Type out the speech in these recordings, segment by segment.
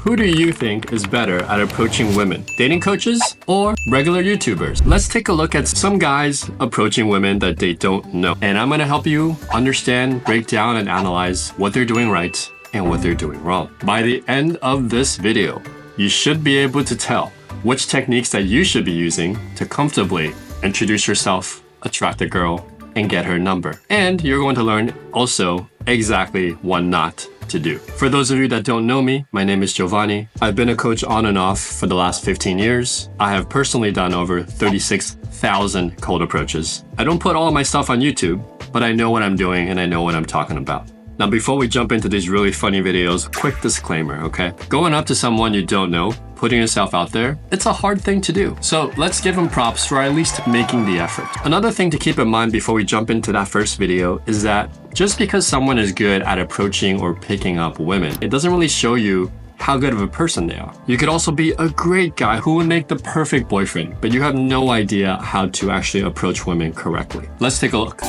Who do you think is better at approaching women? Dating coaches or regular YouTubers? Let's take a look at some guys approaching women that they don't know. And I'm gonna help you understand, break down, and analyze what they're doing right and what they're doing wrong. By the end of this video, you should be able to tell which techniques that you should be using to comfortably introduce yourself, attract a girl, and get her number. And you're going to learn also exactly what not to do. For those of you that don't know me, my name is Giovanni. I've been a coach on and off for the last 15 years. I have personally done over 36,000 cold approaches. I don't put all of my stuff on YouTube, but I know what I'm doing and I know what I'm talking about. Now, before we jump into these really funny videos, quick disclaimer, okay? Going up to someone you don't know, putting yourself out there, it's a hard thing to do. So let's give them props for at least making the effort. Another thing to keep in mind before we jump into that first video is that just because someone is good at approaching or picking up women, it doesn't really show you how good of a person they are. You could also be a great guy who would make the perfect boyfriend, but you have no idea how to actually approach women correctly. Let's take a look.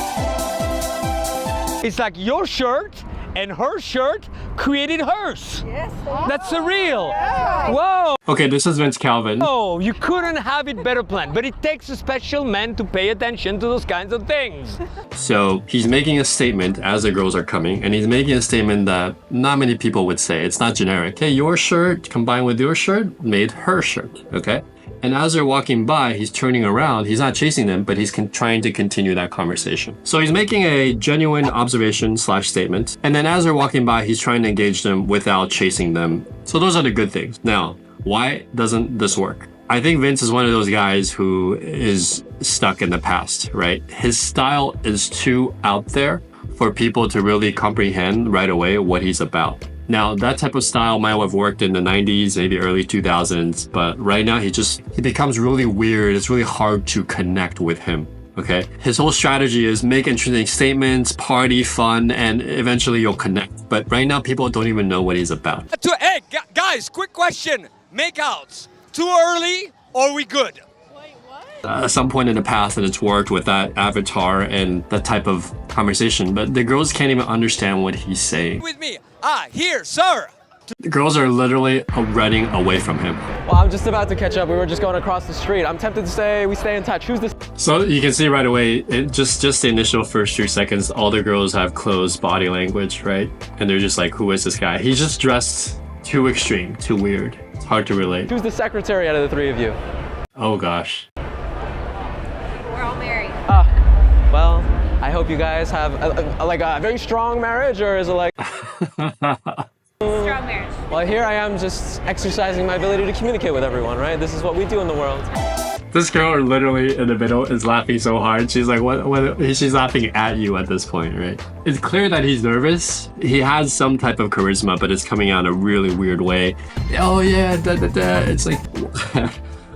It's like your shirt and her shirt created hers. Yes. That's surreal. Yeah. Whoa. Okay, this is Vince Calvin. Oh, you couldn't have it better planned, but it takes a special man to pay attention to those kinds of things. So he's making a statement as the girls are coming, and he's making a statement that not many people would say. It's not generic. Hey, your shirt combined with your shirt made her shirt, okay? And as they're walking by, he's turning around. He's not chasing them, but he's trying to continue that conversation. So he's making a genuine observation / statement. And then as they're walking by, he's trying to engage them without chasing them. So those are the good things. Now, why doesn't this work? I think Vince is one of those guys who is stuck in the past, right? His style is too out there for people to really comprehend right away what he's about. Now, that type of style might have worked in the 90s, maybe early 2000s, but right now he becomes really weird. It's really hard to connect with him, okay? His whole strategy is make interesting statements, party, fun, and eventually you'll connect. But right now, people don't even know what he's about. Hey, guys, quick question. Makeouts, too early or we good? At some point in the past, and it's worked with that avatar and that type of conversation, but the girls can't even understand what he's saying. With me. Here, sir. The girls are literally running away from him. Well, I'm just about to catch up. We were just going across the street. I'm tempted to say we stay in touch. Who's this? So you can see right away, just the initial first 3 seconds, all the girls have closed body language, right? And they're just like, who is this guy? He's just dressed too extreme, too weird. It's hard to relate. Who's the secretary out of the 3 of you? Oh gosh. We're all married. Well, I hope you guys have a very strong marriage, or is it like... Strong marriage. Well, here I am just exercising my ability to communicate with everyone, right? This is what we do in the world. This girl literally in the middle is laughing so hard. She's like, what? She's laughing at you at this point, right? It's clear that he's nervous. He has some type of charisma, but it's coming out in a really weird way. Oh yeah, da da da. It's like...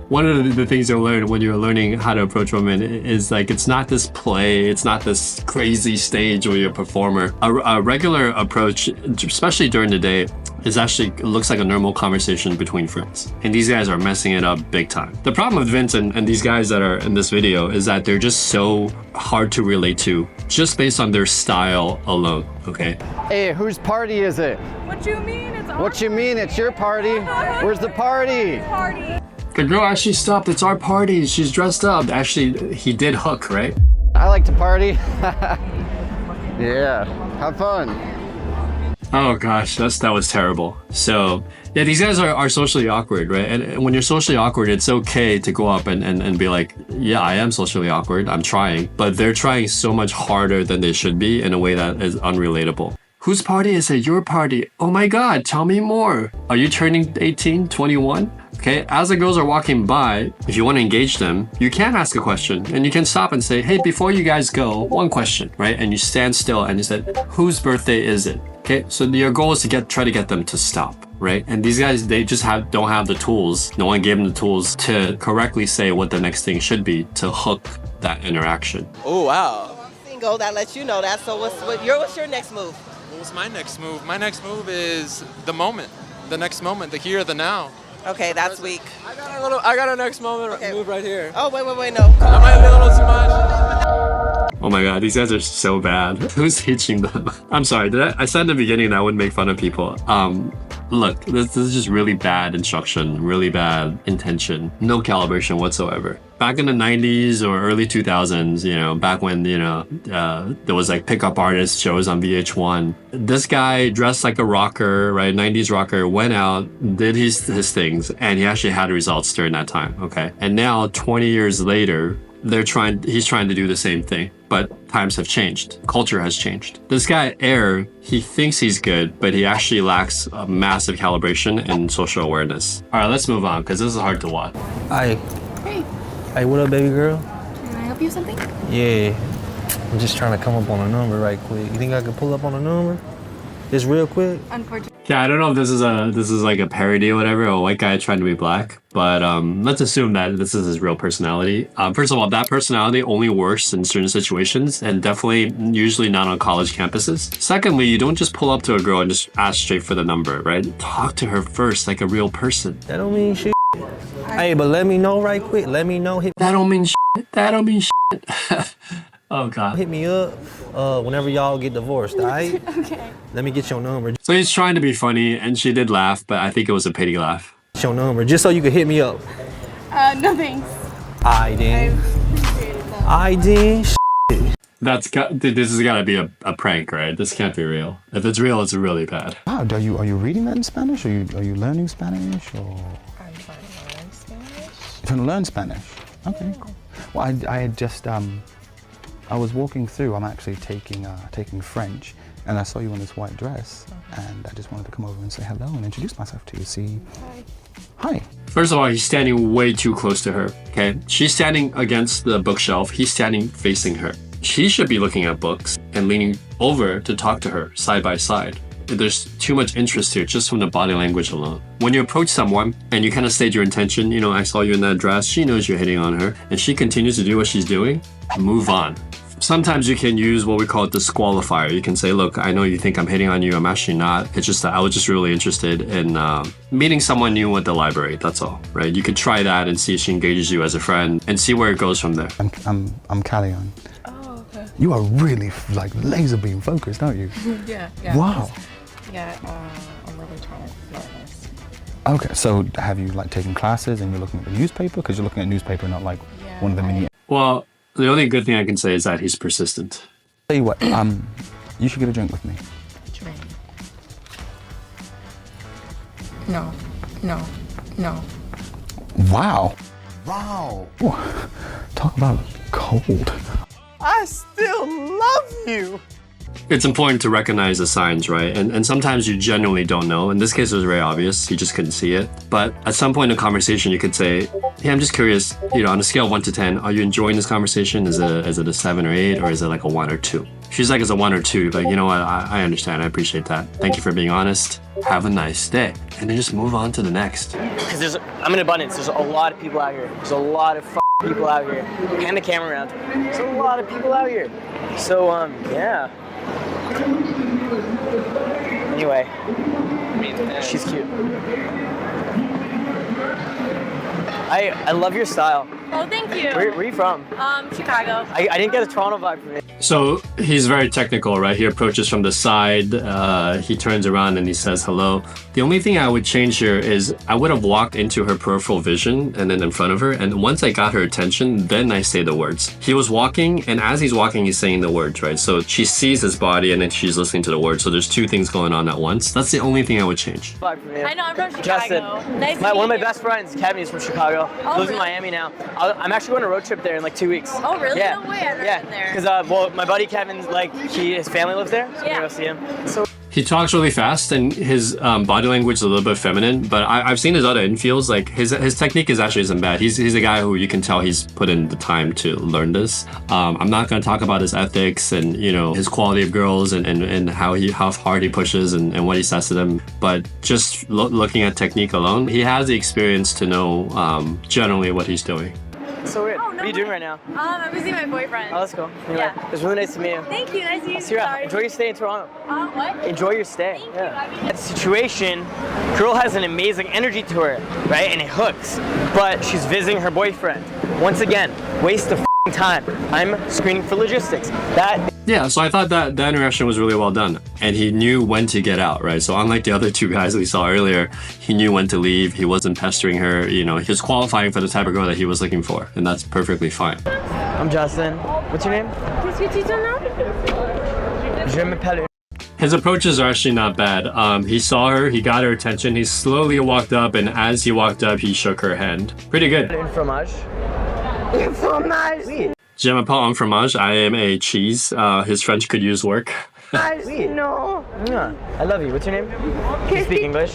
One of the things you'll learn when you're learning how to approach women is like, it's not this play, it's not this crazy stage where you're a performer. A regular approach, especially during the day, is actually looks like a normal conversation between friends. And these guys are messing it up big time. The problem with Vince and these guys that are in this video is that they're just so hard to relate to just based on their style alone, okay? Hey, whose party is it? What you mean? It's our What you mean? It's your party? Where's the party? party. The girl actually stopped. It's our party. She's dressed up. Actually, he did hook, right? I like to party. Yeah, have fun. Oh gosh, that was terrible. So yeah, these guys are socially awkward, right? And when you're socially awkward, it's okay to go up and be like, yeah, I am socially awkward. I'm trying. But they're trying so much harder than they should be in a way that is unrelatable. Whose party is it? Your party. Oh my God, tell me more. Are you turning 18, 21? Okay, as the girls are walking by, if you want to engage them, you can ask a question and you can stop and say, hey, before you guys go, one question, right? And you stand still and you said, whose birthday is it? Okay, so your goal is to try to get them to stop, right? And these guys, they just don't have the tools. No one gave them the tools to correctly say what the next thing should be to hook that interaction. Oh, wow. I'm single, that lets you know that. So what's your next move? What's my next move? My next move is the moment. The next moment, the here, the now. Okay, that's weak. I got a next moment move right here. Oh, wait, no. That might be a little too much. Oh my God, these guys are so bad. Who's teaching them? I'm sorry, I said in the beginning that I wouldn't make fun of people. look, this is just really bad instruction, really bad intention, no calibration whatsoever. Back in the 90s or early 2000s, you know, back when, you know, there was like pickup artist shows on VH1, this guy dressed like a rocker, right? 90s rocker, went out, did his things, and he actually had results during that time, okay? And now, 20 years later, he's trying to do the same thing, but times have changed. Culture has changed. This guy, Air, he thinks he's good, but he actually lacks a massive calibration and social awareness. All right, let's move on, because this is hard to watch. Hi. Hey, Hey, what up, baby girl? can I help you with something? Yeah. I'm just trying to come up on a number right quick. You think I could pull up on a number? Just real quick? Unfortunately. Yeah, I don't know if this is like a parody or whatever, or a white guy trying to be black, but let's assume that this is his real personality. First of all, that personality only works in certain situations, and definitely usually not on college campuses. Secondly, you don't just pull up to a girl and just ask straight for the number, right? Talk to her first like a real person. That don't mean shit. Hey, but let me know right quick. Let me know. That don't mean shit. That don't mean shit. Oh, God. Hit me up whenever y'all get divorced, all right? Okay. Let me get your number. So he's trying to be funny, and she did laugh, but I think it was a pity laugh. Get your number, just so you can hit me up. No thanks. I then. Appreciate it though. I then. This has got to be a prank, right? This can't be real. If it's real, it's really bad. Wow, are you reading that in Spanish? Are you learning Spanish or? I'm trying to learn Spanish. Trying to learn Spanish. Okay. Cool. Well, I had just I was walking through. I'm actually taking French, and I saw you in this white dress, and I just wanted to come over and say hello and introduce myself to you. See. Hi. First of all, he's standing way too close to her, okay? She's standing against the bookshelf. He's standing facing her. She should be looking at books and leaning over to talk to her side by side. There's too much interest here just from the body language alone. When you approach someone and you kind of state your intention, you know, I saw you in that dress, she knows you're hitting on her, and she continues to do what she's doing, move on. Sometimes you can use what we call a disqualifier. You can say, look, I know you think I'm hitting on you. I'm actually not. It's just that I was just really interested in meeting someone new at the library. That's all, right? You could try that and see if she engages you as a friend and see where it goes from there. I'm Callion. Oh, okay. You are really like laser beam focused, aren't you? Yeah. Wow. Yeah, I'm really trying to learn this. Okay, so have you like taken classes and you're looking at the newspaper? Because you're looking at newspaper, not like one of the mini. Well, the only good thing I can say is that he's persistent. Tell you what, you should get a drink with me. Drink. No. Wow. Ooh, talk about cold. I still love you. It's important to recognize the signs, right? And sometimes you genuinely don't know. In this case, it was very obvious. You just couldn't see it. But at some point in the conversation, you could say, hey, I'm just curious, you know, on a scale of 1 to 10, are you enjoying this conversation? Is it a 7 or 8, or is it like a 1 or 2? She's like, it's a 1 or 2. Like, you know what? I understand. I appreciate that. Thank you for being honest. Have a nice day. And then just move on to the next. Because I'm in abundance. There's a lot of people out here. There's a lot of people out here. Hand the camera around. There's a lot of people out here. So, yeah. Anyway, she's cute. I love your style. Oh, thank you. Where are you from? Chicago. I didn't get a Toronto vibe from it. So he's very technical, right? He approaches from the side, he turns around and he says hello. The only thing I would change here is I would have walked into her peripheral vision and then in front of her, and once I got her attention, then I say the words. He was walking, and as he's walking, he's saying the words, right? So she sees his body and then she's listening to the words. So there's two things going on at once. That's the only thing I would change. I know, I'm from Chicago. Justin. Nice to One meet of my you. best friends, Kevin, is from Chicago. Oh, Lives in really? Miami now. I'm actually going on a road trip there in like 2 weeks. Oh, really? Yeah. No way, I've never Yeah. been there. Because well, my buddy Kevin's like his family lives there, so I'm gonna go see him. So He talks really fast and his body language is a little bit feminine, but I've seen his other infields. Like his technique isn't bad. He's a guy who you can tell he's put in the time to learn this. I'm not going to talk about his ethics and, you know, his quality of girls and how hard he pushes and what he says to them. But just looking at technique alone, he has the experience to know generally what he's doing. so weird. Oh, no What are you doing way. right now? I'm visiting my boyfriend. Oh, that's cool. Anyway, Yeah. it was really nice to meet you. Thank you. Nice to meet you. See you around. Sorry. Enjoy your stay in Toronto. What? Enjoy your stay. Thank yeah. you. I mean- That situation, girl has an amazing energy to her, right? And it hooks. But she's visiting her boyfriend. Once again, waste of time. I'm screening for logistics. That Yeah, so I thought that the interaction was really well done. And he knew when to get out, right? So unlike the other two guys we saw earlier, he knew when to leave. He wasn't pestering her. You know, he was qualifying for the type of girl that he was looking for. And that's perfectly fine. I'm Justin. What's your name? Qu'est-ce que tu ton nom? Je m'appelle. His approaches are actually not bad. He saw her, he got her attention, he slowly walked up, and as he walked up, he shook her hand. Pretty good. Un fromage. Un fromage. Oui. Je m'appelle un fromage. I am a cheese. His French could use work. Oui. Non. Yeah. I love you. What's your name? Do you speak English?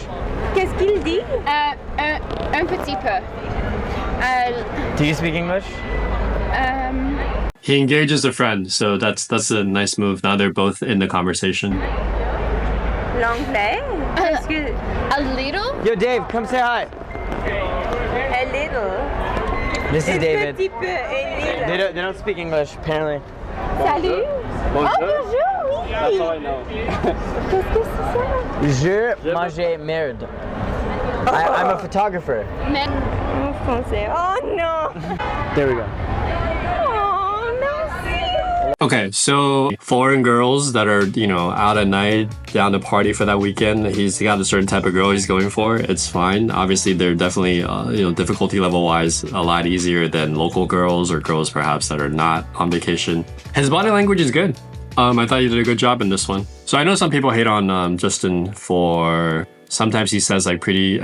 Qu'est-ce qu'il dit? Un petit peu. Do you speak English? He engages a friend, so that's a nice move. Now they're both in the conversation. L'anglais? A little? Yo, Dave, come say hi. A little. This is David. Petit peu, a little. They don't speak English, apparently. Salut. Oh, bonjour, oui. That's all I know. Qu'est-ce que c'est ça? Je mange merde. I'm a photographer. En français. Oh, non. There we go. Oh, merci. Okay, so foreign girls that are, you know, out at night, down to party for that weekend, he's got a certain type of girl he's going for. It's fine. Obviously, they're definitely, you know, difficulty level-wise, a lot easier than local girls or girls perhaps that are not on vacation. His body language is good. I thought you did a good job in this one. So I know some people hate on Justin for sometimes he says like pretty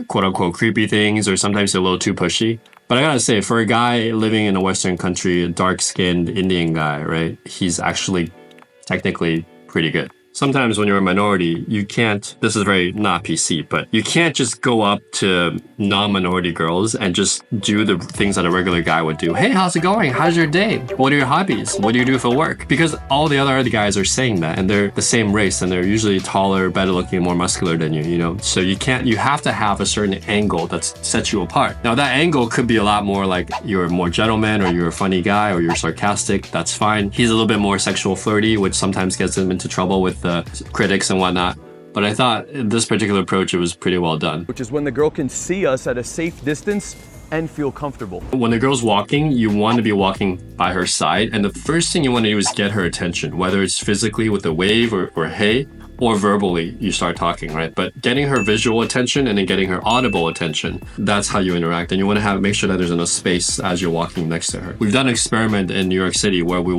quote-unquote creepy things, or sometimes a little too pushy. But I gotta say, for a guy living in a Western country, a dark-skinned Indian guy, right, he's actually technically pretty good. Sometimes when you're a minority, you can't, this is very not PC, but you can't just go up to non-minority girls and just do the things that a regular guy would do. Hey, how's it going? How's your day? What are your hobbies? What do you do for work? Because all the other guys are saying that, and they're the same race, and they're usually taller, better looking, more muscular than you, you know? So you have to have a certain angle that sets you apart. Now that angle could be a lot more like you're more gentleman, or you're a funny guy, or you're sarcastic. That's fine. He's a little bit more sexual flirty, which sometimes gets him into trouble with critics and whatnot. But I thought in this particular approach, it was pretty well done. Which is when the girl can see us at a safe distance and feel comfortable. When the girl's walking, you want to be walking by her side. And the first thing you want to do is get her attention, whether it's physically with a wave or hey, or verbally, you start talking, right? But getting her visual attention and then getting her audible attention, that's how you interact. And you want to make sure that there's enough space as you're walking next to her. We've done an experiment in New York City where we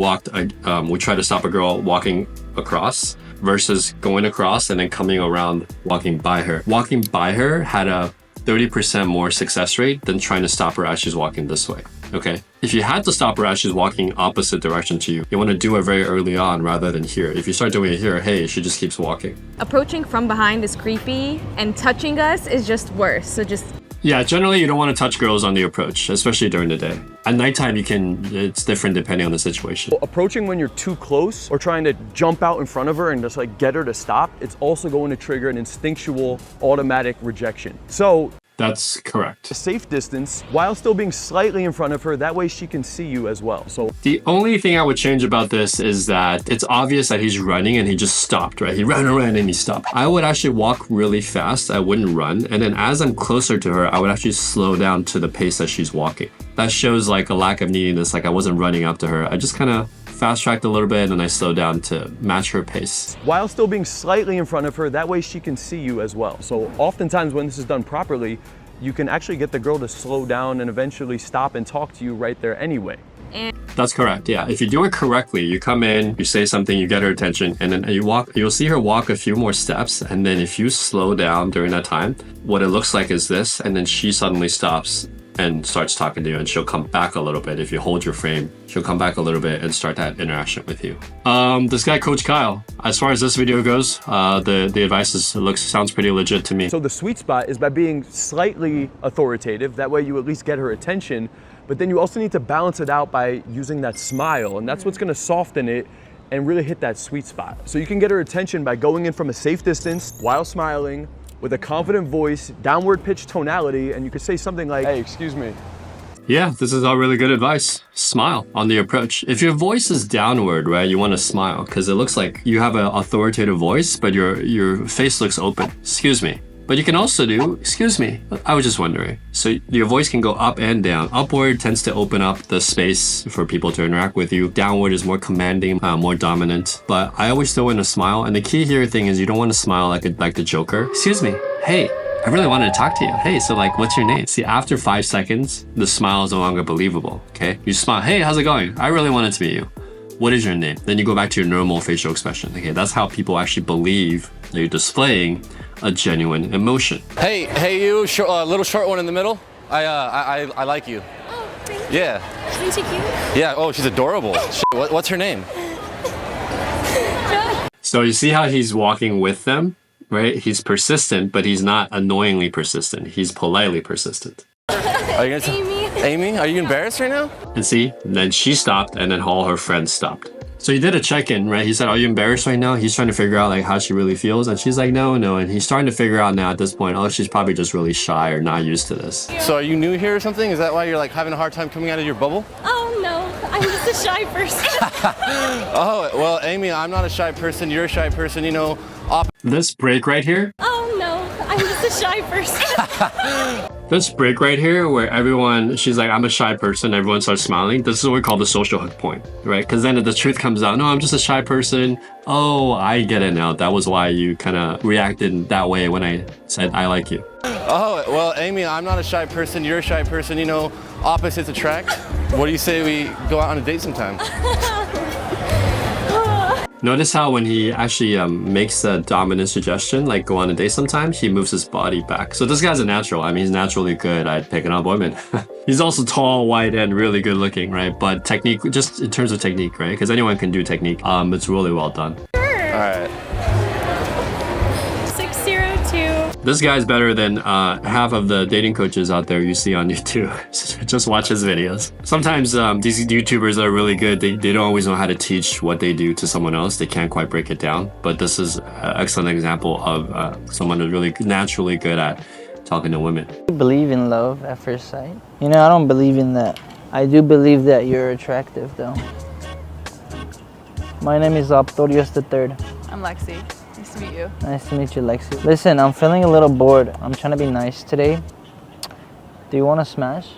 tried to stop a girl walking across versus going across and then coming around walking by her. Walking by her had a 30% more success rate than trying to stop her as she's walking this way, okay? If you had to stop her as she's walking opposite direction to you, you want to do it very early on rather than here. If you start doing it here, hey, she just keeps walking. Approaching from behind is creepy, and touching us is just worse, so just... Yeah, generally you don't want to touch girls on the approach, especially during the day. At nighttime, it's different depending on the situation. Well, approaching when you're too close or trying to jump out in front of her and just like get her to stop, it's also going to trigger an instinctual automatic rejection. So that's correct. A safe distance while still being slightly in front of her, that way she can see you as well. So the only thing I would change about this is that it's obvious that he's running and he just stopped, right? He ran and he stopped. I would actually walk really fast. I wouldn't run. And then as I'm closer to her, I would actually slow down to the pace that she's walking. That shows like a lack of neediness. Like I wasn't running up to her. I just kind of fast-tracked a little bit and then I slowed down to match her pace. While still being slightly in front of her, that way she can see you as well. So oftentimes when this is done properly, you can actually get the girl to slow down and eventually stop and talk to you right there anyway. That's correct, yeah. If you do it correctly, you come in, you say something, you get her attention, and then you'll see her walk a few more steps, and then if you slow down during that time, what it looks like is this, and then she suddenly stops and starts talking to you, and she'll come back a little bit. If you hold your frame, she'll come back a little bit and start that interaction with you. This guy, Coach Kyle, as far as this video goes, the advice sounds pretty legit to me. So the sweet spot is by being slightly authoritative. That way you at least get her attention, but then you also need to balance it out by using that smile, and that's what's gonna soften it and really hit that sweet spot. So you can get her attention by going in from a safe distance while smiling, with a confident voice, downward pitched tonality, and you could say something like, hey, excuse me. Yeah, this is all really good advice. Smile on the approach. If your voice is downward, right, you want to smile because it looks like you have an authoritative voice, but your face looks open. Excuse me. But you can also do, excuse me, I was just wondering. So your voice can go up and down. Upward tends to open up the space for people to interact with you. Downward is more commanding, more dominant. But I always throw in a smile. And the key here thing is you don't want to smile like the Joker. Excuse me, hey, I really wanted to talk to you. Hey, so like, what's your name? See, after 5 seconds, the smile is no longer believable, okay? You smile, hey, how's it going? I really wanted to meet you. What is your name? Then you go back to your normal facial expression. Okay, that's how people actually believe that you're displaying a genuine emotion. Hey, you, little short one in the middle. I like you. Oh, thank you. Yeah. Isn't she cute? Yeah. Oh, she's adorable. What's her name? So you see how he's walking with them, right? He's persistent, but he's not annoyingly persistent. He's politely persistent. Are you gonna Amy, are you embarrassed right now? And see, then she stopped, and then all her friends stopped. So he did a check-in, right? He said, are you embarrassed right now? He's trying to figure out like how she really feels. And she's like, no. And he's starting to figure out now at this point, oh, she's probably just really shy or not used to this. So are you new here or something? Is that why you're like having a hard time coming out of your bubble? Oh, no. I'm just a shy person. Oh, well, Amy, I'm not a shy person. You're a shy person, you know. This break right here. Oh, no. I'm just a shy person. This break right here where everyone, she's like, I'm a shy person, everyone starts smiling. This is what we call the social hook point, right? Because then the truth comes out, no, I'm just a shy person. Oh, I get it now. That was why you kind of reacted that way when I said, I like you. Oh, well, Amy, I'm not a shy person. You're a shy person, you know, opposites attract. What do you say we go out on a date sometime? Notice how when he actually makes a dominant suggestion, like go on a date sometime, he moves his body back. So this guy's a natural. I mean, he's naturally good at picking up women. He's also tall, white, and really good looking, right? But technique, just in terms of technique, right? Because anyone can do technique. It's really well done. Sure. All right. 602. This guy's better than half of the dating coaches out there you see on YouTube. Just watch his videos. Sometimes these YouTubers are really good. They don't always know how to teach what they do to someone else. They can't quite break it down. But this is an excellent example of someone who's really naturally good at talking to women. I believe in love at first sight. You know, I don't believe in that. I do believe that you're attractive, though. My name is Optorius III. I'm Lexi. Nice to meet you. Nice to meet you, Lexi. Listen, I'm feeling a little bored. I'm trying to be nice today. Do you want to smash?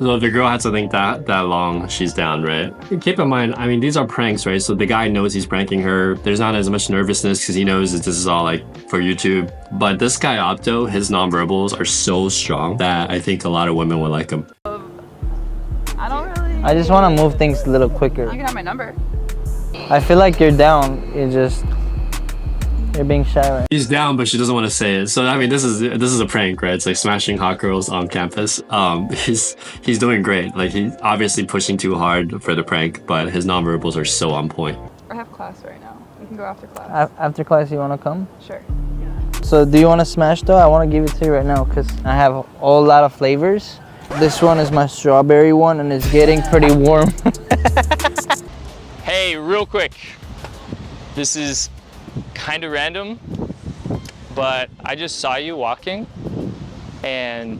So if the girl has to think that long, she's down, right? Keep in mind, I mean, these are pranks, right? So the guy knows he's pranking her. There's not as much nervousness because he knows that this is all like for YouTube. But this guy, Opto, his nonverbals are so strong that I think a lot of women would like him. I don't really... I just want to move things a little quicker. You can have my number. I feel like you're down. You're being shy, right? He's down, but she doesn't want to say it. So I mean, this is a prank, right? It's like smashing hot girls on campus. He's doing great. Like he's obviously pushing too hard for the prank, but his nonverbals are so on point. I have class right now. We can go after class. After class, you want to come? Sure. So do you want to smash though? I want to give it to you right now because I have a whole lot of flavors. This one is my strawberry one and it's getting pretty warm. Hey, real quick. This is kind of random, but I just saw you walking and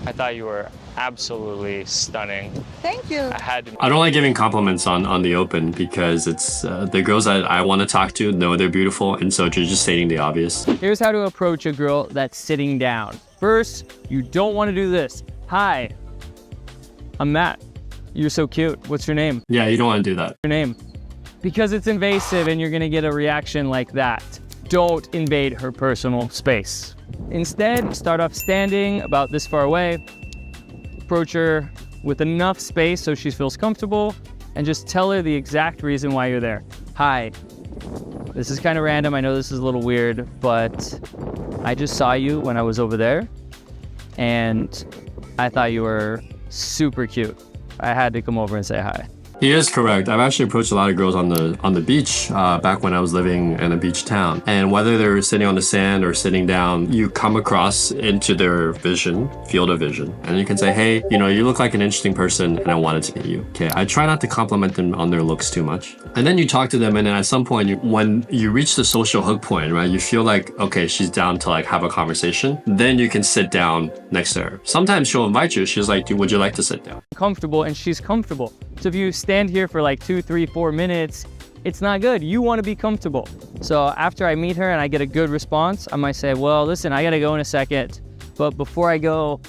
I thought you were absolutely stunning. Thank you. I don't like giving compliments on the open because it's the girls that I want to talk to know they're beautiful, and so you're just stating the obvious. Here's how to approach a girl that's sitting down. First, you don't want to do this. Hi, I'm Matt. You're so cute. What's your name? Yeah, you don't want to do that. Your name. Because it's invasive and you're gonna get a reaction like that. Don't invade her personal space. Instead, start off standing about this far away, approach her with enough space so she feels comfortable, and just tell her the exact reason why you're there. Hi, this is kind of random, I know this is a little weird, but I just saw you when I was over there, and I thought you were super cute. I had to come over and say hi. He is correct. I've actually approached a lot of girls on the beach back when I was living in a beach town. And whether they're sitting on the sand or sitting down, you come across into their field of vision. And you can say, hey, you know, you look like an interesting person and I wanted to meet you. Okay, I try not to compliment them on their looks too much. And then you talk to them, and then at some point, when you reach the social hook point, right, you feel like, okay, she's down to like have a conversation. Then you can sit down next to her. Sometimes she'll invite you. She's like, would you like to sit down? Comfortable, and she's comfortable. So if you stand here for like 2, 3, 4 minutes It's not good. You want to be comfortable. So after I meet her and I get a good response, I might say, well, listen, I gotta go in a second, but before I go,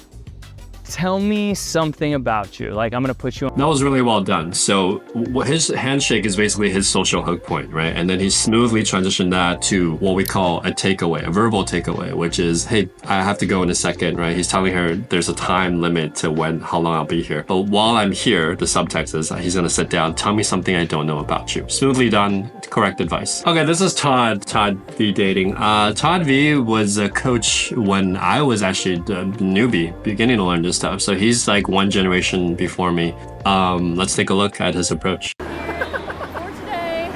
tell me something about you. Like, I'm gonna put you on. That was really well done. So his handshake is basically his social hook point, right? And then he smoothly transitioned that to what we call a takeaway, a verbal takeaway, which is, hey, I have to go in a second, right? He's telling her there's a time limit to how long I'll be here. But while I'm here, the subtext is he's gonna sit down, tell me something I don't know about you. Smoothly done, correct advice. Okay, this is Todd V dating. Todd V was a coach when I was actually a newbie, beginning to learn this stuff. So he's like one generation before me. Let's take a look at his approach. For today,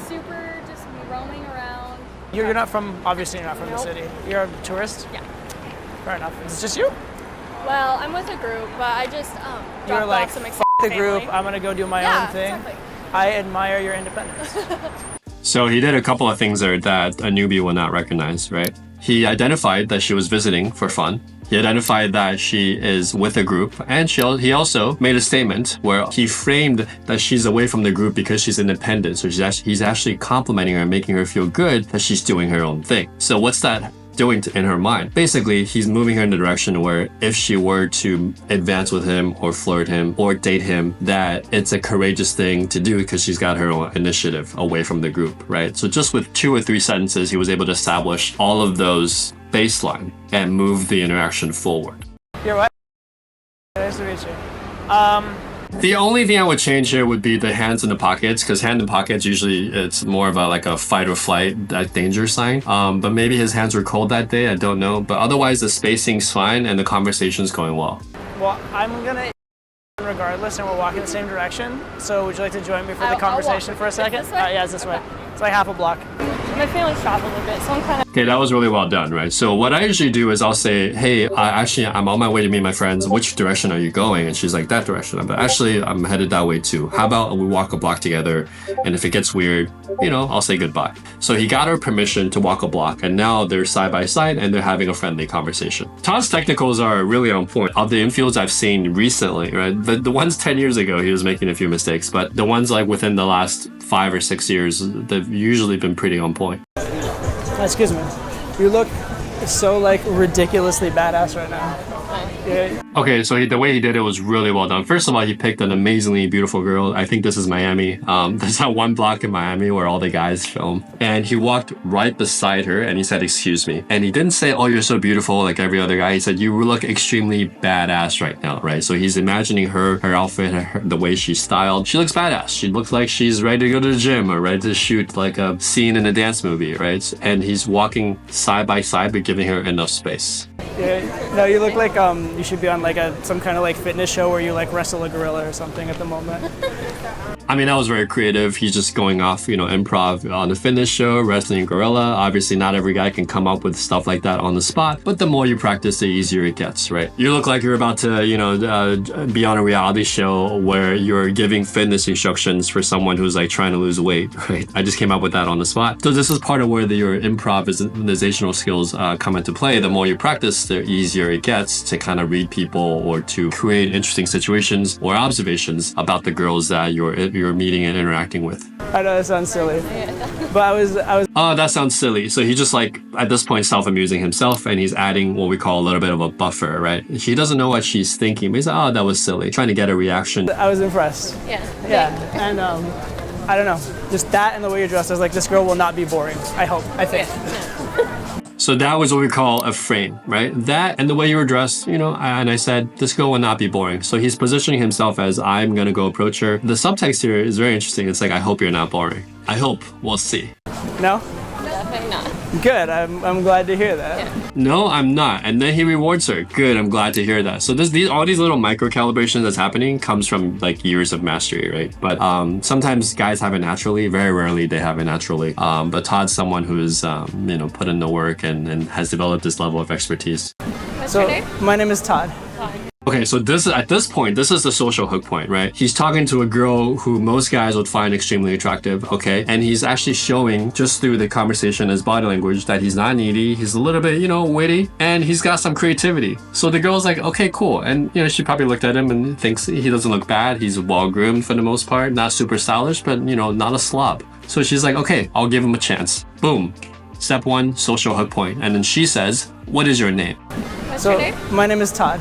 super just roaming around. You're not from, obviously you're not from the city. You're a tourist? Yeah. Fair enough. Is it just you? Well, I'm with a group, but I just You're dropped like, off some F exciting the group, family. I'm gonna go do my own thing. Exactly. I admire your independence. So he did a couple of things there that a newbie will not recognize, right? He identified that she was visiting for fun. He identified that she is with a group, and he also made a statement where he framed that she's away from the group because she's independent. So he's actually complimenting her and making her feel good that she's doing her own thing. So what's that doing in her mind? Basically, he's moving her in the direction where if she were to advance with him or flirt him or date him, that it's a courageous thing to do because she's got her own initiative away from the group, right? So just with 2 or 3 sentences, he was able to establish all of those baseline and move the interaction forward. You're what? Nice to meet you. The only thing I would change here would be the hands in the pockets, because hand in pockets usually it's more of a fight or flight, that danger sign. But maybe his hands were cold that day, I don't know. But otherwise the spacing's fine and the conversation's going well. Well, I'm gonna regardless, and we're walking the same direction. So would you like to join me for the conversation for a second? This way? Yeah, it's this way. It's like half a block. My family's traveling a bit, so I'm kind of... Okay, that was really well done, right? So what I usually do is I'll say, hey, I'm on my way to meet my friends. Which direction are you going? And she's like, that direction. But actually, I'm headed that way too. How about we walk a block together? And if it gets weird, I'll say goodbye. So he got her permission to walk a block, and now they're side by side and they're having a friendly conversation. Todd's technicals are really on point. Of the infields I've seen recently, right? The ones 10 years ago, he was making a few mistakes, but the ones like within the last 5 or 6 years, they've usually been pretty on point. Excuse me. You look so ridiculously badass right now. Yeah. Okay, so the way he did it was really well done. First of all, he picked an amazingly beautiful girl. I think this is Miami. There's that one block in Miami where all the guys film. And he walked right beside her and he said, excuse me. And he didn't say, oh, you're so beautiful like every other guy. He said, you look extremely badass right now, right? So he's imagining her outfit, the way she's styled. She looks badass. She looks like she's ready to go to the gym or ready to shoot like a scene in a dance movie, right? And he's walking side by side, but giving her enough space. Yeah, no, you look like you should be on some kind of fitness show where you wrestle a gorilla or something at the moment. I mean, that was very creative. He's just going off, improv on a fitness show, wrestling a gorilla. Obviously, not every guy can come up with stuff like that on the spot, but the more you practice, the easier it gets, right? You look like you're about to, be on a reality show where you're giving fitness instructions for someone who's trying to lose weight, right? I just came up with that on the spot. So this is part of where your improvisational skills come into play. The more you practice, the easier it gets to kind of read people or to create interesting situations or observations about the girls that you're meeting and interacting with. I know that sounds silly, but I was. Oh, that sounds silly. So he just at this point self-amusing himself, and he's adding what we call a little bit of a buffer, right? He doesn't know what she's thinking, but he's like, oh, that was silly. Trying to get a reaction. I was impressed. Yeah, and I don't know, just that and the way you're dressed. I was like, this girl will not be boring. I think. So that was what we call a frame, right? That and the way you were dressed, and I said, this girl will not be boring. So he's positioning himself as I'm going to go approach her. The subtext here is very interesting. It's I hope you're not boring. I hope. We'll see. No? Definitely not. Good. I'm glad to hear that. Yeah. No, I'm not. And then he rewards her. Good. I'm glad to hear that. So all these little micro calibrations that's happening comes from years of mastery, right? But sometimes guys have it naturally. Very rarely they have it naturally. But Todd's someone who's put in the work and has developed this level of expertise. What's your name? My name is Todd. Okay, Okay, so at this point, this is the social hook point, right? He's talking to a girl who most guys would find extremely attractive, okay? And he's actually showing, just through the conversation, his body language, that he's not needy, he's a little bit, witty, and he's got some creativity. So the girl's like, okay, cool. And, she probably looked at him and thinks he doesn't look bad. He's well-groomed for the most part, not super stylish, but, not a slob. So she's like, okay, I'll give him a chance. Boom. Step 1, social hook point. And then she says, what is your name? What's your name? My name is Todd.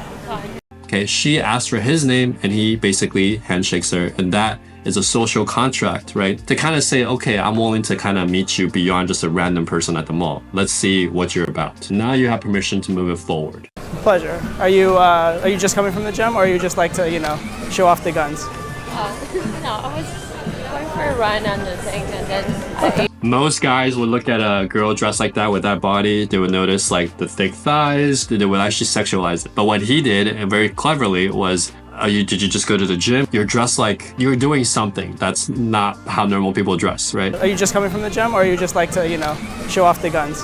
Okay, she asked for his name and he basically handshakes her, and that is a social contract, right? To kind of say, okay, I'm willing to kind of meet you beyond just a random person at the mall. Let's see what you're about. Now you have permission to move it forward. Pleasure. Are you just coming from the gym, or you just like to, show off the guns? No, I was going for a run on the thing, and then I ate. Most guys would look at a girl dressed like that with that body, they would notice like the thick thighs, they would actually sexualize it. But what he did, and very cleverly, was did you just go to the gym? You're dressed like you're doing something. That's not how normal people dress, right? Are you just coming from the gym, or you just like to, show off the guns?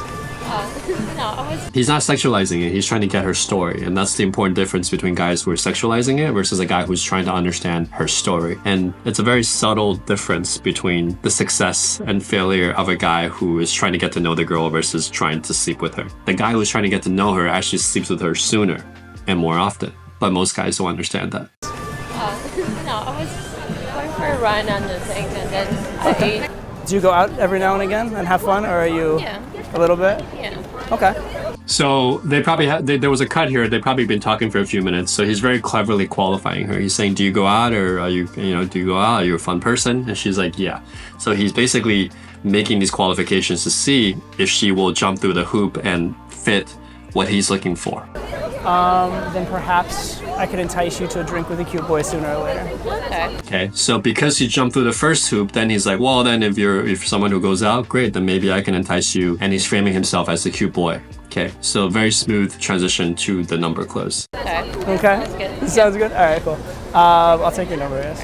No, I was. He's not sexualizing it. He's trying to get her story. And that's the important difference between guys who are sexualizing it versus a guy who's trying to understand her story. And it's a very subtle difference between the success and failure of a guy who is trying to get to know the girl versus trying to sleep with her. The guy who's trying to get to know her actually sleeps with her sooner and more often. But most guys don't understand that. No, I was going for a run on the thing, and then I ate. Do you go out every now and again and have fun, or are you a little bit? Yeah. Okay. So they probably there was a cut here. They've probably been talking for a few minutes. So he's very cleverly qualifying her. He's saying, do you go out, or are you, do you go out? Are you a fun person? And she's like, yeah. So he's basically making these qualifications to see if she will jump through the hoop and fit what he's looking for. Then perhaps I could entice you to a drink with a cute boy sooner or later. Okay, so because he jumped through the first hoop, then he's like, well, then if you're someone who goes out, great, then maybe I can entice you. And he's framing himself as the cute boy. Okay, so very smooth transition to the number close. Okay. Sounds good. All right, cool. I'll take your number, yes.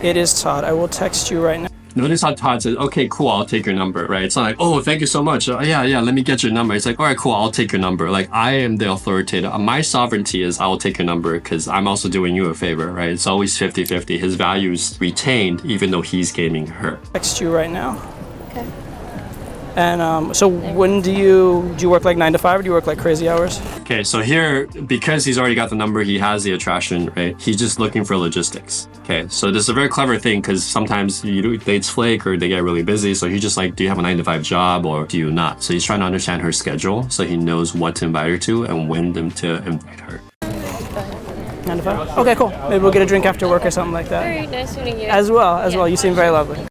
It is Todd. I will text you right now. Notice how Todd says, okay, cool, I'll take your number, right? It's not like, oh, thank you so much. Yeah, let me get your number. It's like, all right, cool, I'll take your number. Like, I am the authoritative. My sovereignty is I will take your number because I'm also doing you a favor, right? It's always 50-50. His value's retained even though he's gaming her. Text you right now. Okay. And so when do you work like 9 to 5, or do you work like crazy hours? Okay, so here, because he's already got the number, he has the attraction, right? He's just looking for logistics. Okay, so this is a very clever thing because sometimes dates flake or they get really busy. So he's just like, do you have a 9 to 5 job or do you not? So he's trying to understand her schedule so he knows what to invite her to and when to invite her. 9 to 5? Okay, cool. Maybe we'll get a drink after work or something like that. Very nice meeting you. As well. You seem very lovely.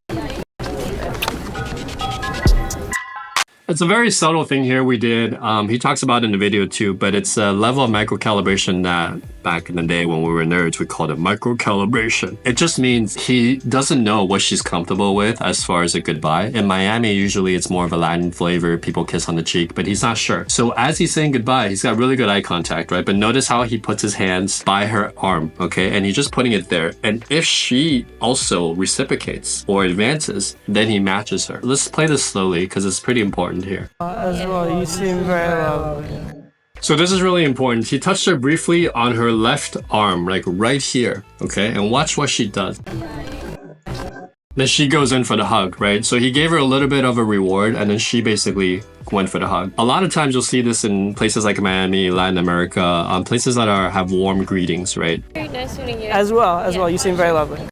It's a very subtle thing here we did. He talks about it in the video too, but it's a level of microcalibration that back in the day when we were nerds, we called it microcalibration. It just means he doesn't know what she's comfortable with as far as a goodbye. In Miami, usually it's more of a Latin flavor, people kiss on the cheek, but he's not sure. So as he's saying goodbye, he's got really good eye contact, right? But notice how he puts his hands by her arm, okay? And he's just putting it there. And if she also reciprocates or advances, then he matches her. Let's play this slowly because it's pretty important here. As well, you seem very lovely. So this is really important. He touched her briefly on her left arm, like right here, okay? And watch what she does. Then she goes in for the hug, right? So he gave her a little bit of a reward and then she basically went for the hug. A lot of times you'll see this in places like Miami, Latin America, places that have warm greetings, right? Very nice meeting you. As well. You seem very lovely.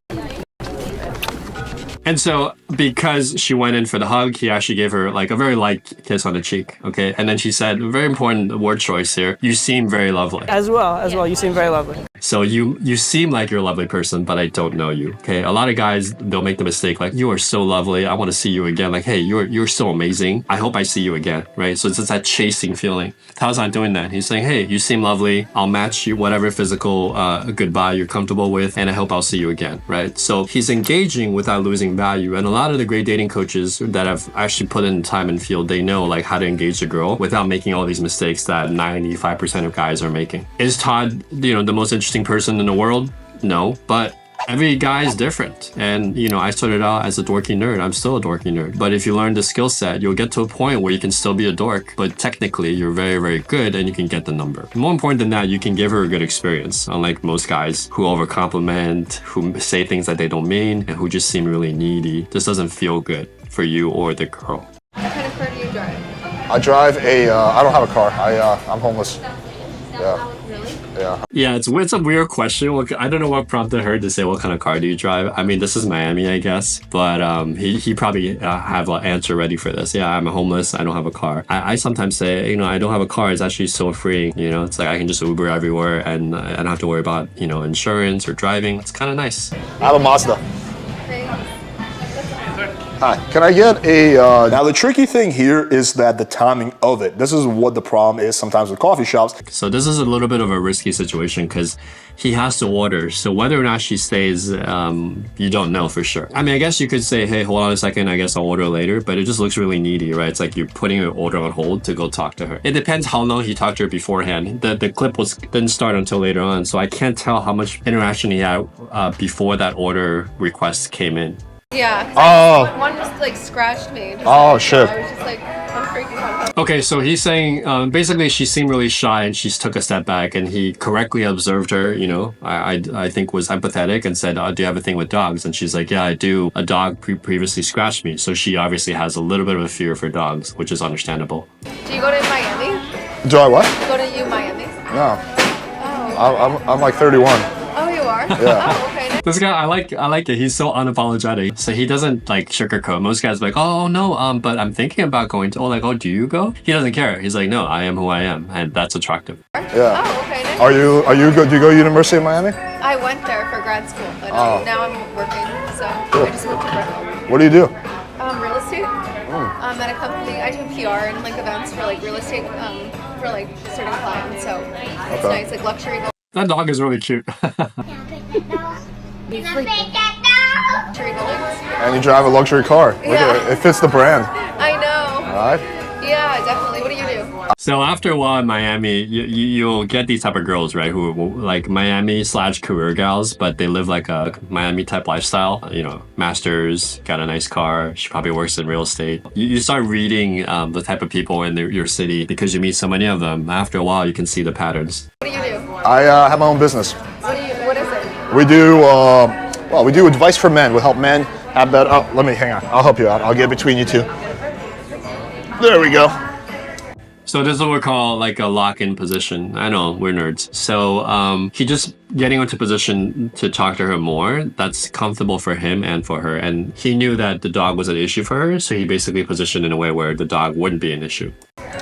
And so because she went in for the hug, he actually gave her like a very light kiss on the cheek, okay? And then she said, very important word choice here, you seem very lovely. As well, you seem very lovely. So you seem like you're a lovely person, but I don't know you, okay? A lot of guys, they'll make the mistake like, you are so lovely, I want to see you again. Like, hey, you're so amazing, I hope I see you again, right? So it's just that chasing feeling. Tao's not doing that. He's saying, hey, you seem lovely, I'll match you whatever physical goodbye you're comfortable with, and I hope I'll see you again, right? So he's engaging without losing value. And a lot of the great dating coaches that have actually put in time and field, they know like how to engage the girl without making all these mistakes that 95% of guys are making. Is Todd, the most interesting person in the world? No, but Every guy is different. And, you know, I started out as a dorky nerd. I'm still a dorky nerd. But if you learn the skill set, you'll get to a point where you can still be a dork, but technically you're very, very good and you can get the number. More important than that, you can give her a good experience, unlike most guys who overcompliment, who say things that they don't mean, and who just seem really needy. This doesn't feel good for you or the girl. What kind of car do you drive? I drive I don't have a car. I'm homeless. Yeah. Yeah. Yeah, it's a weird question. I don't know what prompted her to say, what kind of car do you drive? I mean, this is Miami, I guess, but he probably have an answer ready for this. Yeah, I'm homeless. I don't have a car. I sometimes say, you know, I don't have a car. It's actually so freeing. You know, it's like I can just Uber everywhere and I don't have to worry about, you know, insurance or driving. It's kind of nice. I have a Mazda. Hi, can I get a, now the tricky thing here is that the timing of it. This is what the problem is sometimes with coffee shops. So this is a little bit of a risky situation because he has to order. So whether or not she stays, you don't know for sure. I mean, I guess you could say, hey, hold on a second, I guess I'll order later, but it just looks really needy, right? It's like you're putting your order on hold to go talk to her. It depends how long he talked to her beforehand. The clip didn't start until later on, so I can't tell how much interaction he had before that order request came in. Yeah. Oh. One just like scratched me. Just Oh, like, shit. I was just like, I'm freaking out. Okay, so he's saying basically she seemed really shy and she took a step back and he correctly observed her, you know, I think was empathetic and said, do you have a thing with dogs? And she's like, yeah, I do. A dog previously scratched me. So she obviously has a little bit of a fear for dogs, which is understandable. Do you go to Miami? Do I what? Go to Miami? No. Oh. I'm like 31. Oh, you are? Yeah. Oh, okay. This guy, I like it. He's so unapologetic. So he doesn't like sugarcoat. Most guys are like, oh no, but I'm thinking about going to. Oh, like, oh, do you go? He doesn't care. He's like, no, I am who I am, and that's attractive. Yeah. Oh, okay. Nice. Are you good? Do you go to University of Miami? I went there for grad school, but now I'm working, so Cool. I just moved to Brooklyn. What do you do? Real estate. At a company, I do PR and like events for like real estate for like certain clients. So it's Okay. nice, like luxury. That dog is really cute. Luxury buildings. And you drive a luxury car. Look at it. It fits the brand. I know. All right. Yeah, definitely. What do you do? So after a while in Miami, you'll get these type of girls, right? Who like Miami/career gals, but they live like a Miami type lifestyle. You know, masters, got a nice car. She probably works in real estate. You start reading the type of people in your city because you meet so many of them. After a while, you can see the patterns. What do you do? I have my own business. What is it? We do we do advice for men. We help men have better. Oh, let me hang on. I'll help you out. I'll get between you two. There we go. So this is what we call like a lock-in position. I know, we're nerds. So he just getting into position to talk to her more. That's comfortable for him and for her. And he knew that the dog was an issue for her. So he basically positioned in a way where the dog wouldn't be an issue.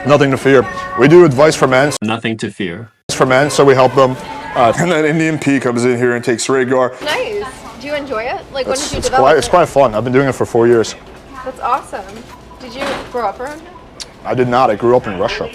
Nothing to fear. We do advice for men. Nothing to fear. For men, so we help them. And then Indian P comes in here and takes Rhaegar. Nice. Do you enjoy it? Like, when did you It's develop quite fun. I've been doing it for 4 years. That's awesome. Did you grow up around here? I did not. I grew up in Russia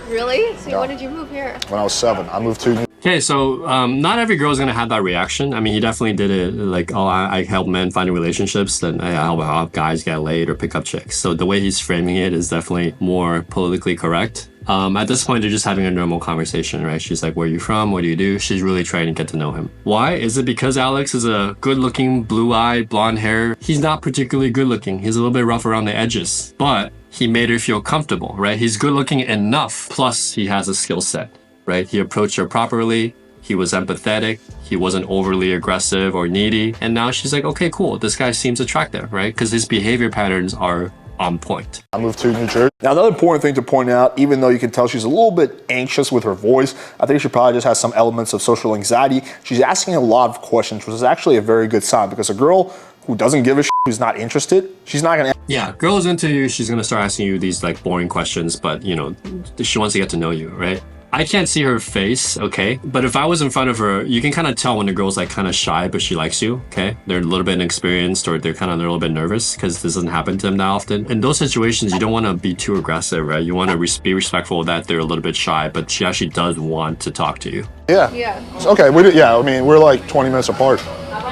Really? So Yeah. when did you move here? when I was 7. I moved to. Okay, so not every girl is gonna have that reaction. I mean, he definitely did it like, oh, I help men find relationships, then I help guys get laid or pick up chicks. So the way he's framing it is definitely more politically correct. At this point, they're just having a normal conversation, right? She's like, where are you from? What do you do? She's really trying to get to know him. Why? Is it because Alex is a good-looking, blue-eyed, blonde hair? He's not particularly good-looking. He's a little bit rough around the edges, but he made her feel comfortable, right? He's good-looking enough, plus he has a skill set, right? He approached her properly. He was empathetic. He wasn't overly aggressive or needy. And now she's like, okay, cool. This guy seems attractive, right? Because his behavior patterns are on point. I moved to New Jersey. Now, another important thing to point out, even though you can tell she's a little bit anxious with her voice, I think she probably just has some elements of social anxiety. She's asking a lot of questions, which is actually a very good sign, because a girl who doesn't give a shit, who's not interested, she's not gonna. Yeah, girls into you, she's gonna start asking you these like boring questions, but you know, she wants to get to know you, right? I can't see her face, okay? But if I was in front of her, you can kind of tell when the girl's like kind of shy, but she likes you, okay? They're a little bit inexperienced or they're a little bit nervous because this doesn't happen to them that often. In those situations, you don't want to be too aggressive, right? You want to be respectful that they're a little bit shy, but she actually does want to talk to you. Yeah. Yeah. Okay, I mean, we're like 20 minutes apart.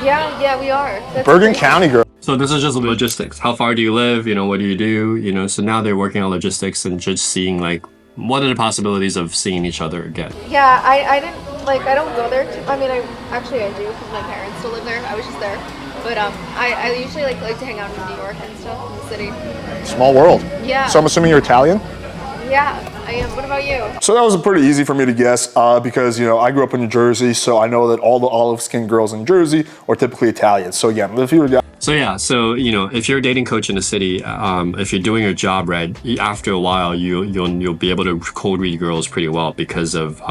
Yeah, we are. That's Bergen great. County girl. So this is just logistics. How far do you live? You know, what do you do? You know, so now they're working on logistics and just seeing like, what are the possibilities of seeing each other again? Yeah, I didn't Like, I don't go there. I mean, I do because my parents still live there. I was just there. But I usually like to hang out in New York and stuff, in the city. Small world. Yeah. So I'm assuming you're Italian? Yeah, I am. What about you? So that was pretty easy for me to guess because, you know, I grew up in New Jersey, so I know that all the olive-skinned girls in Jersey are typically Italian. So again, if you were So yeah, so you know, if you're a dating coach in the city, if you're doing your job right, after a while you'll be able to cold read girls pretty well because of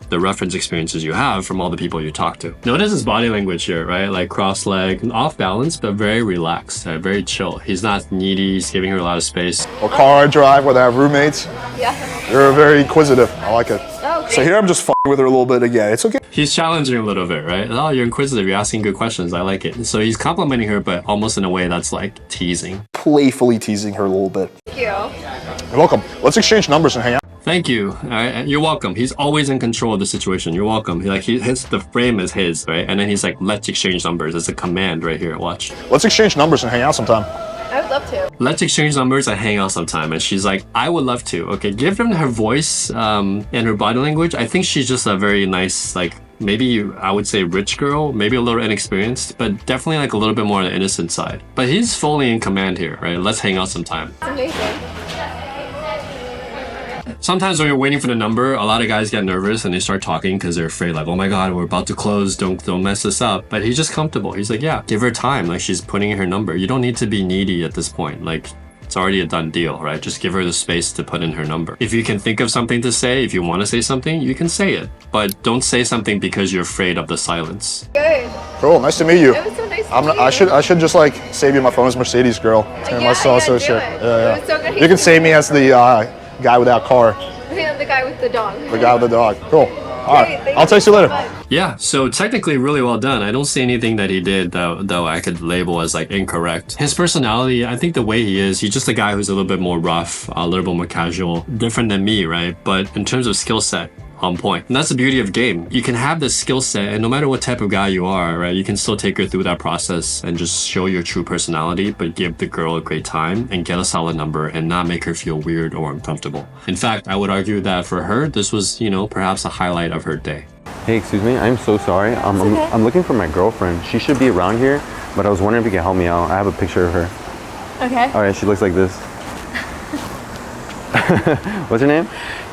the reference experiences you have from all the people you talk to. Notice his body language here, right? Like cross-legged, off balance, but very relaxed, very chill. He's not needy. He's giving her a lot of space. a car I drive, whether I have roommates. Yeah. You're very inquisitive. I like it. Oh, okay. So here I'm just fucking with her a little bit again. It's okay. He's challenging a little bit, right? Oh, you're inquisitive. You're asking good questions. I like it. So he's complimenting her, but almost in a way that's like teasing. Playfully teasing her a little bit. Thank you. You're welcome. Let's exchange numbers and hang out. Thank you. All right, you're welcome. He's always in control of the situation. You're welcome. The frame is his, right? And then he's like, let's exchange numbers. It's a command right here. Watch. Let's exchange numbers and hang out sometime. I would love to. Let's exchange numbers and hang out sometime. And she's like, I would love to. Okay, given her voice and her body language, I think she's just a very nice, like, maybe I would say rich girl, maybe a little inexperienced, but definitely like a little bit more on the innocent side. But he's fully in command here, right? Let's hang out sometime. It's amazing. Sometimes when you're waiting for the number, a lot of guys get nervous and they start talking because they're afraid, like, oh my God, we're about to close, don't mess this up. But he's just comfortable. He's like, yeah, give her time. Like, she's putting in her number. You don't need to be needy at this point. Like, it's already a done deal, right? Just give her the space to put in her number. If you can think of something to say, if you want to say something, you can say it. But don't say something because you're afraid of the silence. Good. Cool, nice to meet you. It was so nice to meet you. I should just like save you my phone as Mercedes girl. And let's also do share. it. Yeah. It was so good. You can save me as the guy without car. Yeah, the guy with the dog. The guy with the dog. Cool. All right. Thank I'll text you so later. much. Yeah, so technically really well done. I don't see anything that he did though I could label as like incorrect. His personality, I think the way he is, he's just a guy who's a little bit more rough, a little bit more casual, different than me, right? But in terms of skill set, on point. And that's the beauty of game. You can have the skill set and no matter what type of guy you are, right, you can still take her through that process and just show your true personality, but give the girl a great time and get a solid number and not make her feel weird or uncomfortable. In fact, I would argue that for her, this was, you know, perhaps a highlight of her day. Hey, excuse me, I'm so sorry. I'm looking for my girlfriend. She should be around here, but I was wondering if you could help me out. I have a picture of her. Okay. All right, she looks like this. What's her name?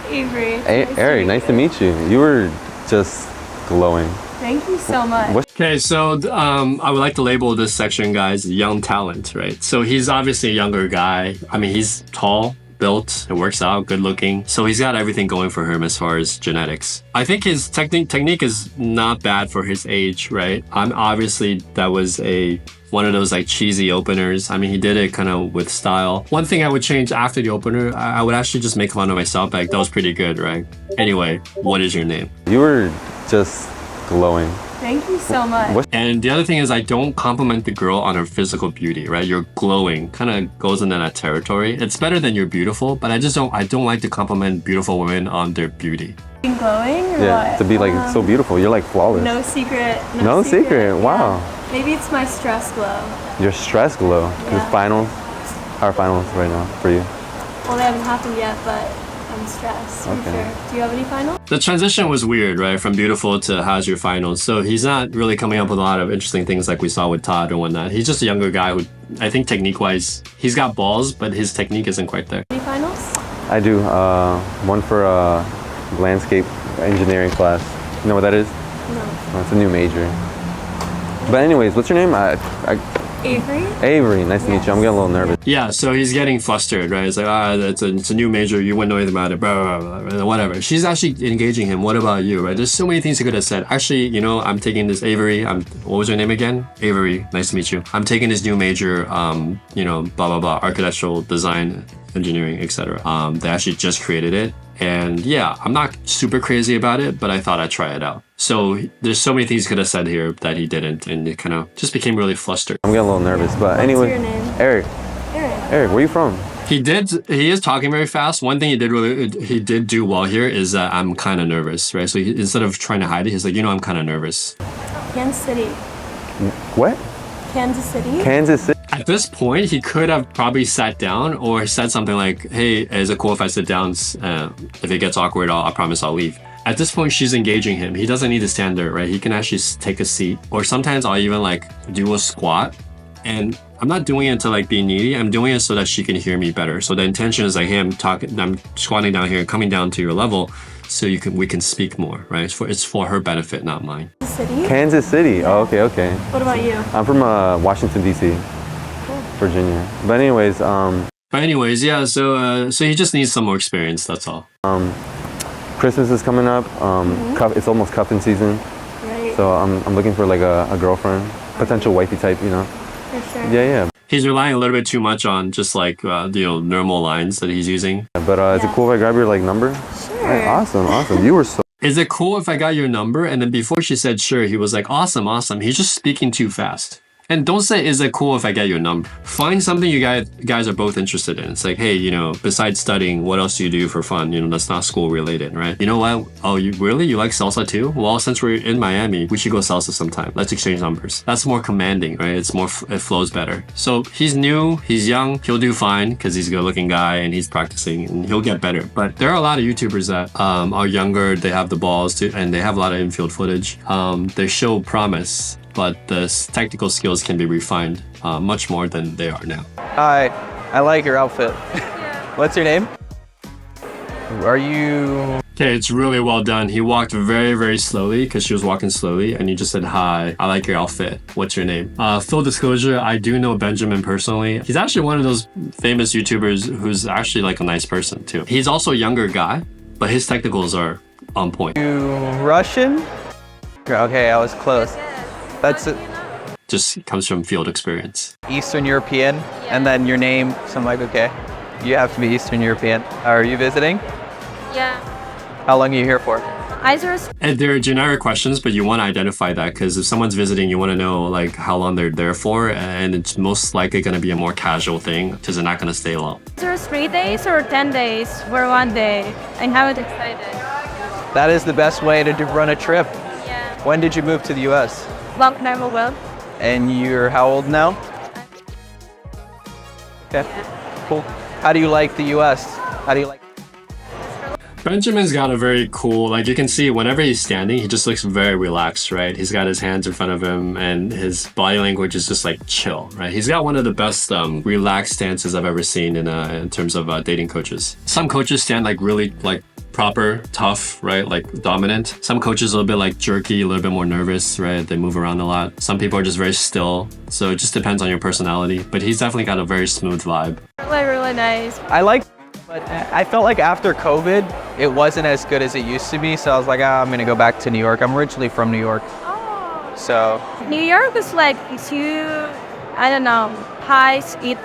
Avery. Eric, nice to meet you. You were just glowing. Thank you so much. Okay, so I would like to label this section, guys, young talent, right? So he's obviously a younger guy. I mean, he's tall, built, it works out, good looking. So he's got everything going for him as far as genetics. I think his technique is not bad for his age, right? Obviously that was one of those like cheesy openers. I mean, he did it kind of with style. One thing I would change after the opener, I would actually just make fun of myself. Like, that was pretty good, right? Anyway, what is your name? You were just glowing. Thank you so much. And the other thing is I don't compliment the girl on her physical beauty, right? You're glowing, kind of goes into that territory. It's better than you're beautiful, but I don't like to compliment beautiful women on their beauty. Glowing or Yeah, what? to be like so beautiful. You're like flawless. No secret. No secret. Wow. Maybe it's my stress glow. Your stress glow. Because finals, our finals right now for you. Well, they haven't happened yet, but I'm stressed for Okay. sure. Do you have any finals? The transition was weird, right? From beautiful to how's your finals. So he's not really coming up with a lot of interesting things like we saw with Todd or whatnot. He's just a younger guy who, I think technique-wise, he's got balls, but his technique isn't quite there. Any finals? I do. One for landscape engineering class. You know what that is? No. Oh, it's a new major. But anyways, what's your name? Avery? Avery, nice to meet you. I'm getting a little nervous. Yeah, so he's getting flustered, right? It's like, it's a new major, you wouldn't know anything about it, blah, blah, blah, whatever. She's actually engaging him. What about you, right? There's so many things he could have said. Actually, you know, I'm taking this Avery. What was your name again? Avery, nice to meet you. I'm taking this new major, you know, blah, blah, blah, architectural design, engineering, etc. They actually just created it. And yeah, I'm not super crazy about it, but I thought I'd try it out. So there's so many things he could have said here that he didn't, and it kind of just became really flustered. I'm getting a little nervous, but anyway. What's your name? Eric. Eric, where are you from? He is talking very fast. One thing he did do well here is that I'm kind of nervous, right? So instead of trying to hide it, he's like, you know, I'm kind of nervous. Kansas City. What? Kansas City? Kansas City. At this point, he could have probably sat down or said something like, hey, is it cool if I sit down? If it gets awkward, I promise I'll leave. At this point, she's engaging him. He doesn't need to stand there, right? He can actually take a seat. Or sometimes I'll even like do a squat. And I'm not doing it to like be needy. I'm doing it so that she can hear me better. So the intention is like, hey, I'm squatting down here and coming down to your level so we can speak more, right? It's for her benefit, not mine. Kansas City. Oh, okay, okay. What about you? I'm from Washington, D.C., Virginia. But anyways, yeah, so he just needs some more experience, that's all. Christmas is coming up. It's almost cuffing season. Right. So I'm looking for like a girlfriend, potential wifey type, you know? For sure. Yeah. He's relying a little bit too much on just like, normal lines that he's using. But is it cool if I grab your like number? Sure. Hey, awesome. You were so... Is it cool if I got your number? And then before she said sure, he was like, awesome. He's just speaking too fast. And don't say, is it cool if I get your number? Find something you guys are both interested in. It's like, hey, besides studying, what else do you do for fun? That's not school related, right? You know what? Oh, you like salsa too? Well, since we're in Miami, we should go salsa sometime. Let's exchange numbers. That's more commanding, right? It flows better. So he's new, he's young, he'll do fine because he's a good looking guy and he's practicing and he'll get better. But there are a lot of YouTubers that are younger, they have the balls and they have a lot of infield footage. They show promise, but the technical skills can be refined much more than they are now. Hi, I like your outfit. What's your name? Are you... Okay, it's really well done. He walked very, very slowly because she was walking slowly and he just said, hi, I like your outfit. What's your name? Full disclosure, I do know Benjamin personally. He's actually one of those famous YouTubers who's actually like a nice person too. He's also a younger guy, but his technicals are on point. You Russian? Okay, I was close. That's it. Just comes from field experience. Eastern European, and then your name, so I'm like, okay, you have to be Eastern European. Are you visiting? Yeah. How long are you here for? And they're generic questions, but you want to identify that because if someone's visiting, you want to know like how long they're there for, and it's most likely going to be a more casual thing because they're not going to stay long. Is 3 days or 10 days for 1 day? I'm having excited. That is the best way to run a trip. Yeah. When did you move to the U.S.? Long time ago. And you're how old now? Okay, cool. How do you like the U.S.? How do you like? Benjamin's got a very cool, like you can see whenever he's standing, he just looks very relaxed, right? He's got his hands in front of him and his body language is just like chill, right? He's got one of the best relaxed stances I've ever seen in terms of dating coaches. Some coaches stand like really like proper, tough, right? Like dominant. Some coaches a little bit like jerky, a little bit more nervous, right? They move around a lot. Some people are just very still. So it just depends on your personality, but he's definitely got a very smooth vibe. Really nice. I like, but I felt like after COVID, it wasn't as good as it used to be. So I was like, I'm gonna go back to New York. I'm originally from New York. Oh. So. New York is like too, I don't know, high speed.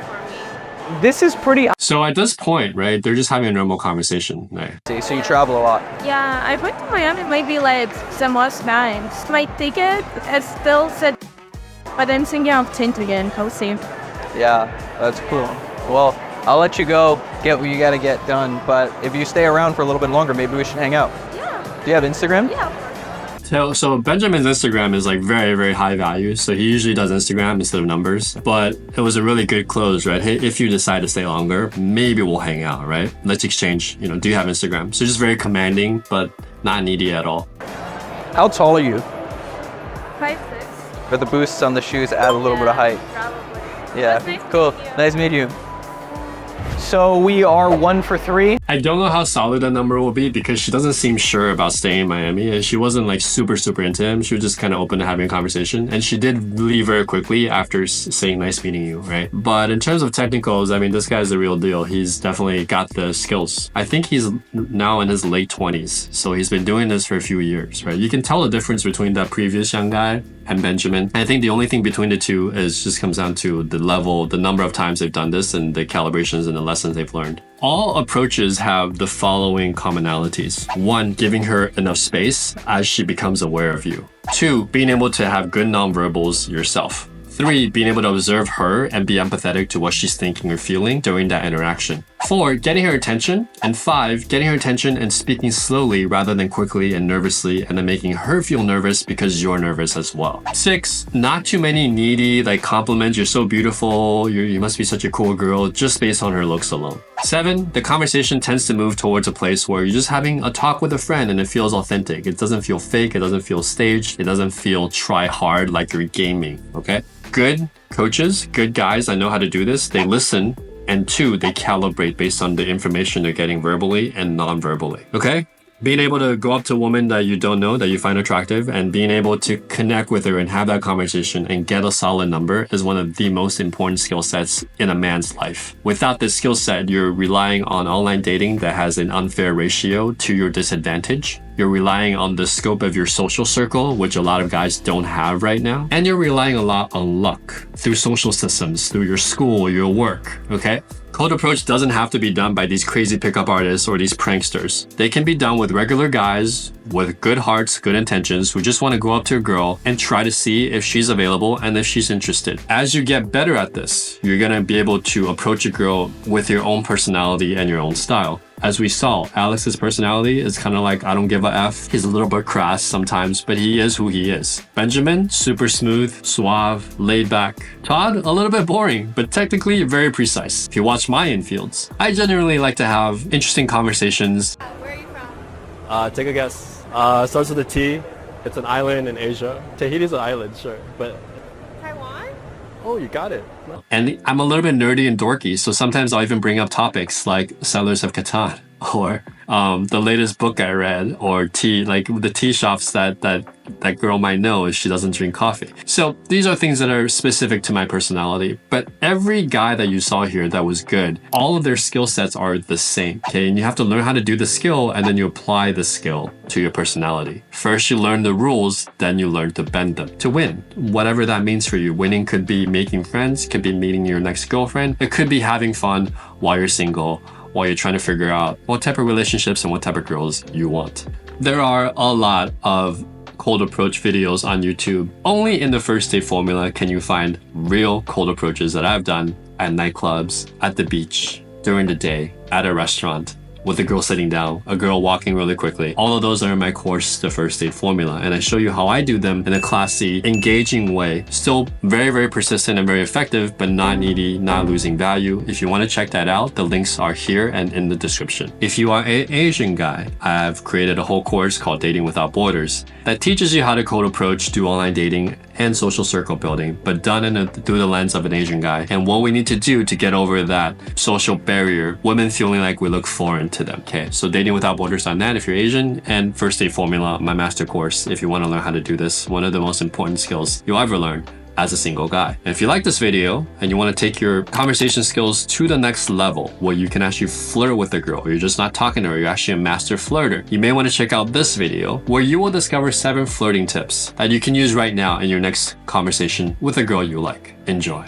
This is pretty... So at this point, right, they're just having a normal conversation, right? So you travel a lot? Yeah, I went to Miami maybe like some last times. My ticket is still said, but I'm thinking of tint again, we'll see. Yeah, that's cool. Well, I'll let you go, get what you gotta get done, but if you stay around for a little bit longer, maybe we should hang out. Yeah. Do you have Instagram? Yeah. So Benjamin's Instagram is like very, very high value. So he usually does Instagram instead of numbers. But it was a really good close, right? Hey, if you decide to stay longer, maybe we'll hang out, right? Let's exchange, do you have Instagram? So just very commanding, but not needy at all. How tall are you? 5'6". For the boosts on the shoes, add a little bit of height. Probably. Yeah, cool. Nice meeting you. So we are 1 for 3. I don't know how solid that number will be because she doesn't seem sure about staying in Miami. And she wasn't like super into him. She was just kind of open to having a conversation. And she did leave very quickly after saying nice meeting you, right? But in terms of technicals, I mean, this guy's the real deal. He's definitely got the skills. I think he's now in his late 20s. So he's been doing this for a few years, right? You can tell the difference between that previous young guy and Benjamin. I think the only thing between the two is just comes down to the level, the number of times they've done this and the calibrations and the lessons they've learned. All approaches have the following commonalities. 1, giving her enough space as she becomes aware of you. 2, being able to have good nonverbals yourself. 3, being able to observe her and be empathetic to what she's thinking or feeling during that interaction. 4, getting her attention. And 5, getting her attention and speaking slowly rather than quickly and nervously, and then making her feel nervous because you're nervous as well. 6, not too many needy like compliments. You're so beautiful. You must be such a cool girl just based on her looks alone. 7, the conversation tends to move towards a place where you're just having a talk with a friend and it feels authentic. It doesn't feel fake. It doesn't feel staged. It doesn't feel try hard like you're gaming, okay? Good coaches, good guys that know how to do this, they listen, and 2, they calibrate based on the information they're getting verbally and non-verbally, okay? Being able to go up to a woman that you don't know, that you find attractive, and being able to connect with her and have that conversation and get a solid number is one of the most important skill sets in a man's life. Without this skill set, you're relying on online dating that has an unfair ratio to your disadvantage. You're relying on the scope of your social circle, which a lot of guys don't have right now. And you're relying a lot on luck through social systems, through your school, your work, okay? Cold approach doesn't have to be done by these crazy pickup artists or these pranksters. They can be done with regular guys with good hearts, good intentions, who just want to go up to a girl and try to see if she's available and if she's interested. As you get better at this, you're going to be able to approach a girl with your own personality and your own style. As we saw, Alex's personality is kind of like, I don't give a F. He's a little bit crass sometimes, but he is who he is. Benjamin, super smooth, suave, laid back. Todd, a little bit boring, but technically very precise. If you watch my infields, I generally like to have interesting conversations. Where are you from? Take a guess. Starts with a T. It's an island in Asia. Tahiti's an island, sure, but... Taiwan? Oh, you got it. And I'm a little bit nerdy and dorky, so sometimes I'll even bring up topics like Settlers of Catan or the latest book I read, or tea, like the tea shops that girl might know if she doesn't drink coffee. So these are things that are specific to my personality. But every guy that you saw here that was good, all of their skill sets are the same, okay? And you have to learn how to do the skill, and then you apply the skill to your personality. First, you learn the rules, then you learn to bend them to win. Whatever that means for you. Winning could be making friends, could be meeting your next girlfriend. It could be having fun while you're single, while you're trying to figure out what type of relationships and what type of girls you want. There are a lot of cold approach videos on YouTube. Only in the first date formula can you find real cold approaches that I've done at nightclubs, at the beach, during the day, at a restaurant, with a girl sitting down, a girl walking really quickly. All of those are in my course, The First Date Formula, and I show you how I do them in a classy, engaging way. Still very, very persistent and very effective, but not needy, not losing value. If you want to check that out, the links are here and in the description. If you are an Asian guy, I've created a whole course called Dating Without Borders that teaches you how to cold approach, do online dating, and social circle building, but done through the lens of an Asian guy, and what we need to do to get over that social barrier, women feeling like we look foreign to them. Okay, so Dating Without Borders on that if you're Asian, and First Date Formula, my master course, if you want to learn how to do this, one of the most important skills you'll ever learn as a single guy. And if you like this video and you want to take your conversation skills to the next level where you can actually flirt with a girl, you're just not talking to her, you're actually a master flirter, you may want to check out this video where you will discover 7 flirting tips that you can use right now in your next conversation with a girl you like. Enjoy.